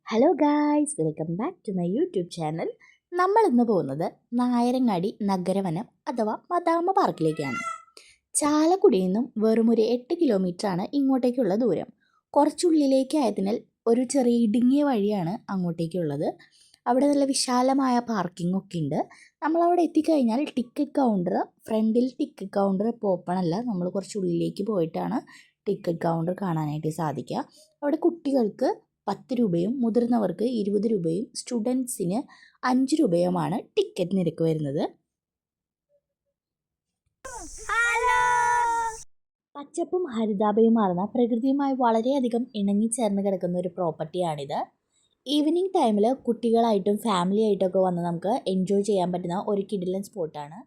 Hello guys, welcome back to my YouTube channel. നമ്മൾ ഇന്ന് പോകുന്നത് നായരങ്ങാടി നഗരവനം അഥവാ മദാമ്മ പാർക്കിലേക്കാണ്. ചാലക്കുടിയിൽ നിന്നും വെറുമൊരു 8 കിലോമീറ്ററാണ് ഇങ്ങോട്ടേക്കുള്ള ദൂരം. കുറച്ചുള്ളിലേക്കായതിനാൽ ഒരു ചെറിയ ഇടുങ്ങിയ വഴിയാണ് അങ്ങോട്ടേക്കുള്ളത്. അവിടെ നല്ല വിശാലമായ പാർക്കിംഗ് ഒക്കെ ഉണ്ട്. നമ്മളവിടെ എത്തിക്കഴിഞ്ഞാൽ ഫ്രണ്ടിൽ ടിക്കറ്റ് കൗണ്ടർ ഇപ്പോൾ ഓപ്പൺ അല്ല. നമ്മൾ കുറച്ച് ഉള്ളിലേക്ക് പോയിട്ടാണ് ടിക്കറ്റ് കൗണ്ടർ കാണാനായിട്ട് സാധിക്കുക. അവിടെ കുട്ടികൾക്ക് 10 രൂപയും മുതിർന്നവർക്ക് 20 രൂപയും സ്റ്റുഡൻസിന് 5 രൂപയുമാണ് ടിക്കറ്റ് നിരക്ക് വരുന്നത്. പച്ചപ്പും ഹരിതാഭയുമാർന്ന പ്രകൃതിയുമായി വളരെയധികം ഇണങ്ങിച്ചേർന്ന് കിടക്കുന്ന ഒരു പ്രോപ്പർട്ടിയാണിത്. ഈവനിങ് ടൈമിൽ കുട്ടികളായിട്ടും ഫാമിലി ആയിട്ടൊക്കെ വന്ന് നമുക്ക് എൻജോയ് ചെയ്യാൻ പറ്റുന്ന ഒരു കിടിലൻ സ്പോട്ടാണ്.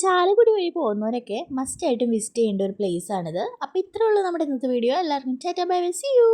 ചാലക്കുടി വഴി പോകുന്നവരൊക്കെ മസ്റ്റ് ആയിട്ടും വിസിറ്റ് ചെയ്യേണ്ട ഒരു പ്ലേസ് ആണിത്. അപ്പോൾ ഇത്രയേ ഉള്ളൂ നമ്മുടെ ഇന്നത്തെ വീഡിയോ. എല്ലാവർക്കും ta-ta bye bye, see U.